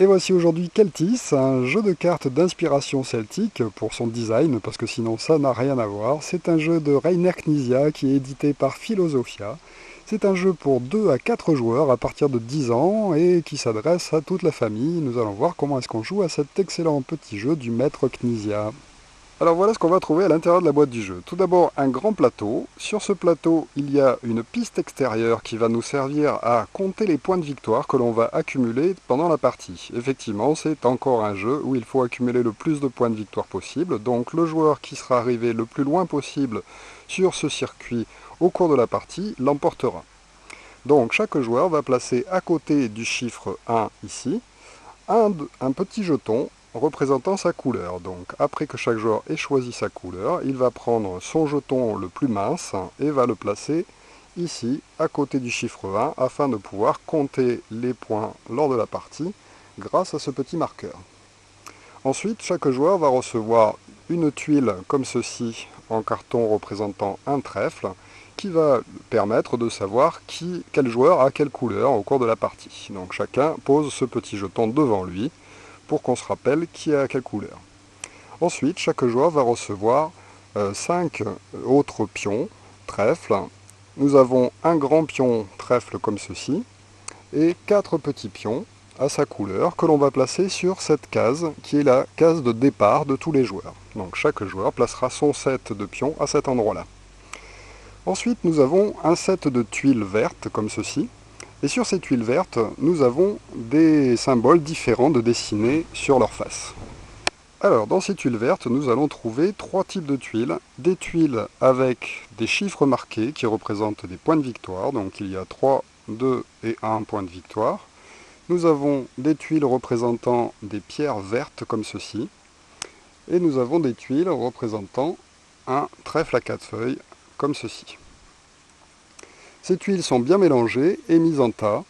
Et voici aujourd'hui Keltis, un jeu de cartes d'inspiration celtique pour son design, parce que sinon ça n'a rien à voir. C'est un jeu de Reiner Knizia qui est édité par Philosophia. C'est un jeu pour 2 à 4 joueurs à partir de 10 ans et qui s'adresse à toute la famille. Nous allons voir comment est-ce qu'on joue à cet excellent petit jeu du maître Knizia. Alors voilà ce qu'on va trouver à l'intérieur de la boîte du jeu. Tout d'abord un grand plateau. Sur ce plateau il y a une piste extérieure qui va nous servir à compter les points de victoire que l'on va accumuler pendant la partie. Effectivement c'est encore un jeu où il faut accumuler le plus de points de victoire possible. Donc le joueur qui sera arrivé le plus loin possible sur ce circuit au cours de la partie l'emportera. Donc chaque joueur va placer à côté du chiffre 1 ici un petit jeton représentant sa couleur. Donc après que chaque joueur ait choisi sa couleur, il va prendre son jeton le plus mince et va le placer ici à côté du chiffre 1 afin de pouvoir compter les points lors de la partie grâce à ce petit marqueur. Ensuite, chaque joueur va recevoir une tuile comme ceci en carton représentant un trèfle qui va permettre de savoir quel joueur a quelle couleur au cours de la partie. Donc chacun pose ce petit jeton devant lui pour qu'on se rappelle qui a quelle couleur. Ensuite, chaque joueur va recevoir 5 autres pions, trèfles. Nous avons un grand pion trèfle comme ceci, et 4 petits pions à sa couleur que l'on va placer sur cette case, qui est la case de départ de tous les joueurs. Donc chaque joueur placera son set de pions à cet endroit-là. Ensuite, nous avons un set de tuiles vertes comme ceci, et sur ces tuiles vertes, nous avons des symboles différents de dessinés sur leur face. Alors, dans ces tuiles vertes, nous allons trouver 3 types de tuiles. Des tuiles avec des chiffres marqués qui représentent des points de victoire. Donc, il y a 3, 2 et 1 point de victoire. Nous avons des tuiles représentant des pierres vertes comme ceci. Et nous avons des tuiles représentant un trèfle à 4 feuilles comme ceci. Ces tuiles sont bien mélangées et mises en tas.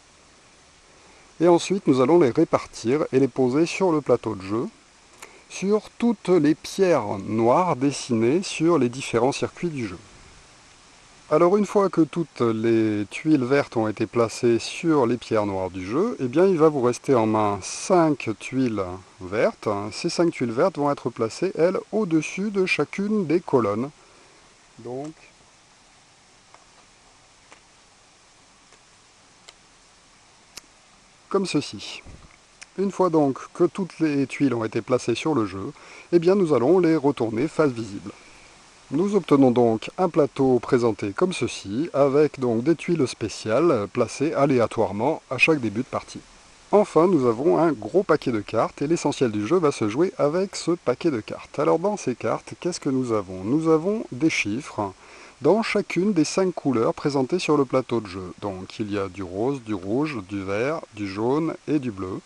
Et ensuite, nous allons les répartir et les poser sur le plateau de jeu, sur toutes les pierres noires dessinées sur les différents circuits du jeu. Alors une fois que toutes les tuiles vertes ont été placées sur les pierres noires du jeu, eh bien il va vous rester en main 5 tuiles vertes. Ces 5 tuiles vertes vont être placées, elles, au-dessus de chacune des colonnes. Donc, comme ceci. Une fois donc que toutes les tuiles ont été placées sur le jeu, eh bien nous allons les retourner face visible. Nous obtenons donc un plateau présenté comme ceci, avec donc des tuiles spéciales placées aléatoirement à chaque début de partie. Enfin, nous avons un gros paquet de cartes, et l'essentiel du jeu va se jouer avec ce paquet de cartes. Alors dans ces cartes, qu'est-ce que nous avons? Nous avons des chiffres dans chacune des 5 couleurs présentées sur le plateau de jeu. Donc il y a du rose, du rouge, du vert, du jaune et du bleu.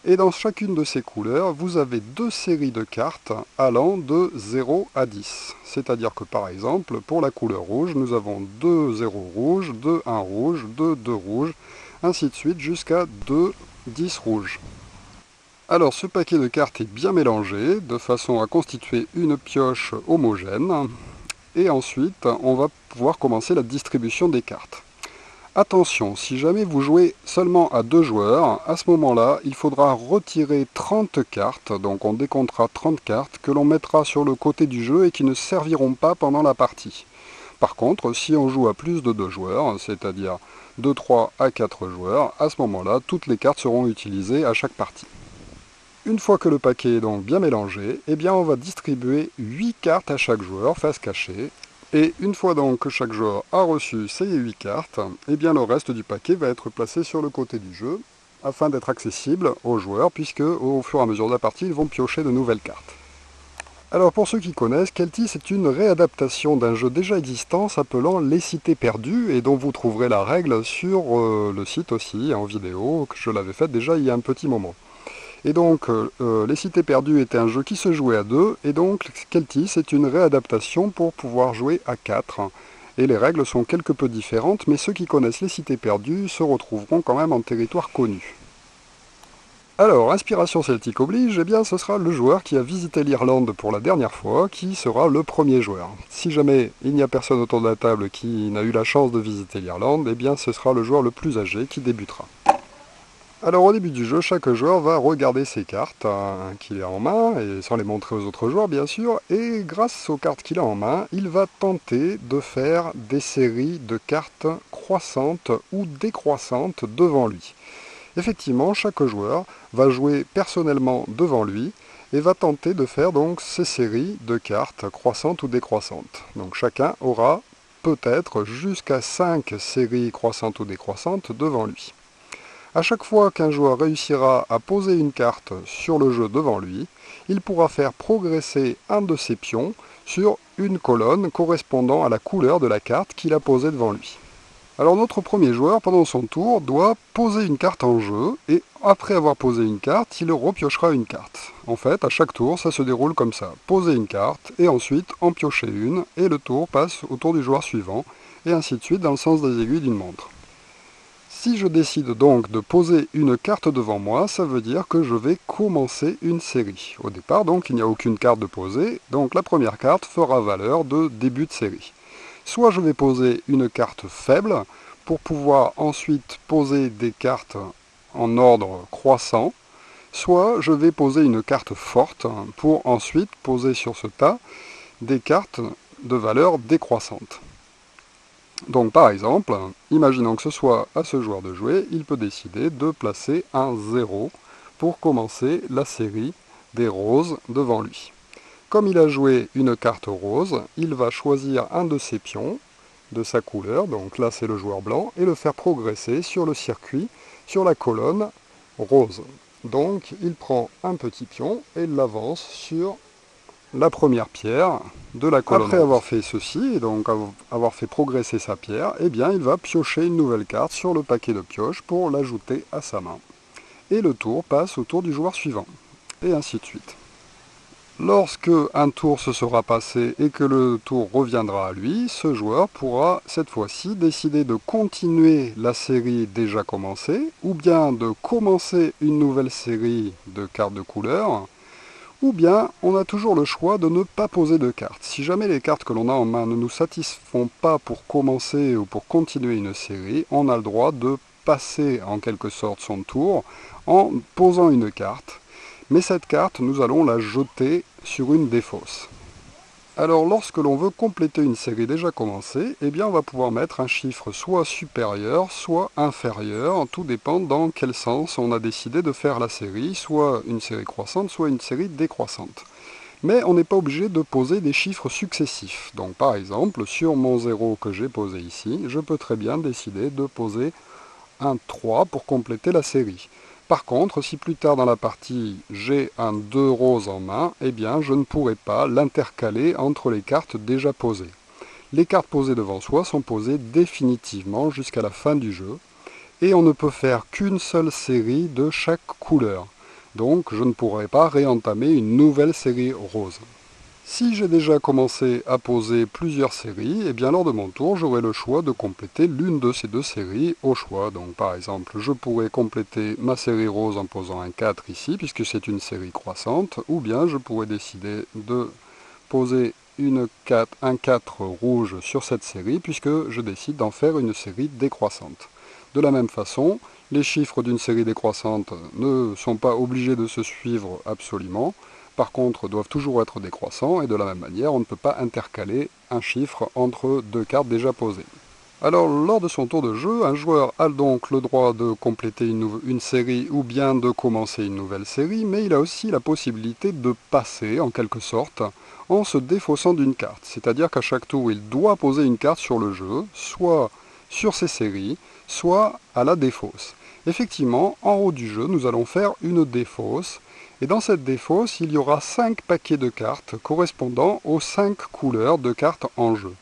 Et dans chacune de ces couleurs, vous avez 2 séries de cartes allant de 0 à 10. C'est-à-dire que par exemple, pour la couleur rouge, nous avons 2 0 rouges, 2 1 rouge, 2 2 rouges, ainsi de suite jusqu'à 2 10 rouges. Alors ce paquet de cartes est bien mélangé, de façon à constituer une pioche homogène. Et ensuite, on va pouvoir commencer la distribution des cartes. Attention, si jamais vous jouez seulement à 2 joueurs, à ce moment-là, il faudra retirer 30 cartes, donc on décomptera 30 cartes que l'on mettra sur le côté du jeu et qui ne serviront pas pendant la partie. Par contre, si on joue à plus de 2 joueurs, c'est-à-dire de 3 à 4 joueurs, à ce moment-là, toutes les cartes seront utilisées à chaque partie. Une fois que le paquet est donc bien mélangé, eh bien on va distribuer 8 cartes à chaque joueur, face cachée. Et une fois donc que chaque joueur a reçu ces 8 cartes, eh bien le reste du paquet va être placé sur le côté du jeu, afin d'être accessible aux joueurs, puisque au fur et à mesure de la partie, ils vont piocher de nouvelles cartes. Alors pour ceux qui connaissent, Keltis est une réadaptation d'un jeu déjà existant s'appelant Les Cités Perdues, et dont vous trouverez la règle sur le site aussi, en vidéo, que je l'avais faite déjà il y a un petit moment. Et donc, Les Cités Perdues était un jeu qui se jouait à 2, et donc Keltis est une réadaptation pour pouvoir jouer à 4. Et les règles sont quelque peu différentes, mais ceux qui connaissent Les Cités Perdues se retrouveront quand même en territoire connu. Alors, inspiration celtique oblige, eh bien ce sera le joueur qui a visité l'Irlande pour la dernière fois qui sera le premier joueur. Si jamais il n'y a personne autour de la table qui n'a eu la chance de visiter l'Irlande, eh bien ce sera le joueur le plus âgé qui débutera. Alors au début du jeu, chaque joueur va regarder ses cartes qu'il a en main, et sans les montrer aux autres joueurs bien sûr, et grâce aux cartes qu'il a en main, il va tenter de faire des séries de cartes croissantes ou décroissantes devant lui. Effectivement, chaque joueur va jouer personnellement devant lui et va tenter de faire donc ces séries de cartes croissantes ou décroissantes. Donc chacun aura peut-être jusqu'à 5 séries croissantes ou décroissantes devant lui. À chaque fois qu'un joueur réussira à poser une carte sur le jeu devant lui, il pourra faire progresser un de ses pions sur une colonne correspondant à la couleur de la carte qu'il a posée devant lui. Alors notre premier joueur, pendant son tour, doit poser une carte en jeu, et après avoir posé une carte, il repiochera une carte. En fait, à chaque tour, ça se déroule comme ça. Poser une carte, et ensuite en piocher une, et le tour passe au tour du joueur suivant, et ainsi de suite dans le sens des aiguilles d'une montre. Si je décide donc de poser une carte devant moi, ça veut dire que je vais commencer une série. Au départ, donc, il n'y a aucune carte de poser, donc la première carte fera valeur de début de série. Soit je vais poser une carte faible, pour pouvoir ensuite poser des cartes en ordre croissant, soit je vais poser une carte forte, pour ensuite poser sur ce tas des cartes de valeur décroissante. Donc par exemple, imaginons que ce soit à ce joueur de jouer, il peut décider de placer un 0 pour commencer la série des roses devant lui. Comme il a joué une carte rose, il va choisir un de ses pions de sa couleur, donc là c'est le joueur blanc, et le faire progresser sur le circuit, sur la colonne rose. Donc il prend un petit pion et l'avance sur la première pierre de la colonne. Après avoir fait ceci, et donc avoir fait progresser sa pierre, eh bien il va piocher une nouvelle carte sur le paquet de pioches pour l'ajouter à sa main. Et le tour passe au tour du joueur suivant, et ainsi de suite. Lorsque un tour se sera passé et que le tour reviendra à lui, ce joueur pourra cette fois-ci décider de continuer la série déjà commencée, ou bien de commencer une nouvelle série de cartes de couleur, ou bien on a toujours le choix de ne pas poser de cartes. Si jamais les cartes que l'on a en main ne nous satisfont pas pour commencer ou pour continuer une série, on a le droit de passer en quelque sorte son tour en posant une carte. Mais cette carte, nous allons la jeter sur une défausse. Alors lorsque l'on veut compléter une série déjà commencée, eh bien on va pouvoir mettre un chiffre soit supérieur, soit inférieur, tout dépend dans quel sens on a décidé de faire la série, soit une série croissante, soit une série décroissante. Mais on n'est pas obligé de poser des chiffres successifs. Donc par exemple, sur mon 0 que j'ai posé ici, je peux très bien décider de poser un 3 pour compléter la série. Par contre, si plus tard dans la partie j'ai un 2 rose en main, eh bien je ne pourrai pas l'intercaler entre les cartes déjà posées. Les cartes posées devant soi sont posées définitivement jusqu'à la fin du jeu, et on ne peut faire qu'une seule série de chaque couleur. Donc je ne pourrai pas réentamer une nouvelle série rose. Si j'ai déjà commencé à poser plusieurs séries, eh bien lors de mon tour, j'aurai le choix de compléter l'une de ces deux séries au choix. Donc par exemple, je pourrais compléter ma série rose en posant un 4 ici, puisque c'est une série croissante, ou bien je pourrais décider de poser un 4 rouge sur cette série, puisque je décide d'en faire une série décroissante. De la même façon, les chiffres d'une série décroissante ne sont pas obligés de se suivre absolument, par contre doivent toujours être décroissants, et de la même manière on ne peut pas intercaler un chiffre entre deux cartes déjà posées. Alors lors de son tour de jeu, un joueur a donc le droit de compléter une série ou bien de commencer une nouvelle série, mais il a aussi la possibilité de passer en quelque sorte en se défaussant d'une carte. C'est-à-dire qu'à chaque tour il doit poser une carte sur le jeu, soit sur ses séries, soit à la défausse. Effectivement, en haut du jeu, nous allons faire une défausse, et dans cette défausse, il y aura 5 paquets de cartes correspondant aux 5 couleurs de cartes en jeu.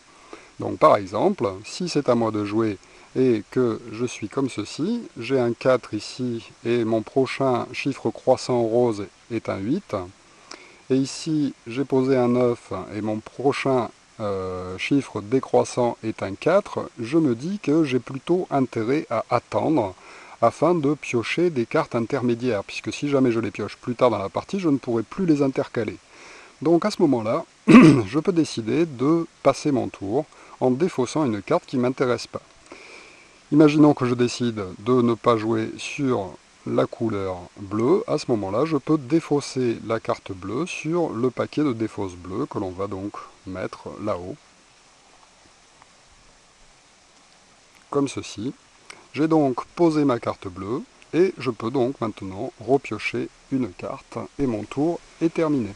Donc par exemple, si c'est à moi de jouer et que je suis comme ceci, j'ai un 4 ici et mon prochain chiffre croissant rose est un 8, et ici j'ai posé un 9 et mon prochain chiffre décroissant est un 4, je me dis que j'ai plutôt intérêt à attendre afin de piocher des cartes intermédiaires, puisque si jamais je les pioche plus tard dans la partie, je ne pourrai plus les intercaler. Donc à ce moment-là, je peux décider de passer mon tour en défaussant une carte qui ne m'intéresse pas. Imaginons que je décide de ne pas jouer sur la couleur bleue, à ce moment-là, je peux défausser la carte bleue sur le paquet de défausse bleue que l'on va donc mettre là-haut, comme ceci. J'ai donc posé ma carte bleue, et je peux donc maintenant repiocher une carte, et mon tour est terminé.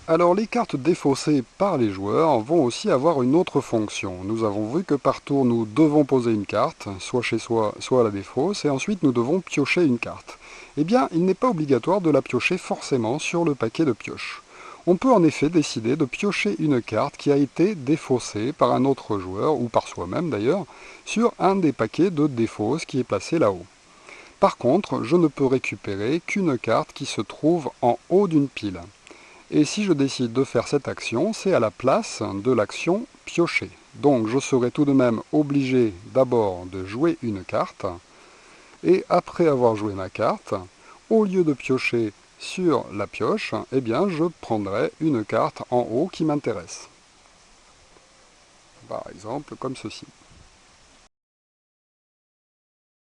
Alors les cartes défaussées par les joueurs vont aussi avoir une autre fonction. Nous avons vu que par tour nous devons poser une carte, soit chez soi, soit à la défausse, et ensuite nous devons piocher une carte. Eh bien, il n'est pas obligatoire de la piocher forcément sur le paquet de pioche. On peut en effet décider de piocher une carte qui a été défaussée par un autre joueur, ou par soi-même d'ailleurs, sur un des paquets de défausse qui est placé là-haut. Par contre, je ne peux récupérer qu'une carte qui se trouve en haut d'une pile. Et si je décide de faire cette action, c'est à la place de l'action piocher. Donc je serai tout de même obligé d'abord de jouer une carte, et après avoir joué ma carte, au lieu de piocher sur la pioche, eh bien je prendrai une carte en haut qui m'intéresse. Par exemple comme ceci.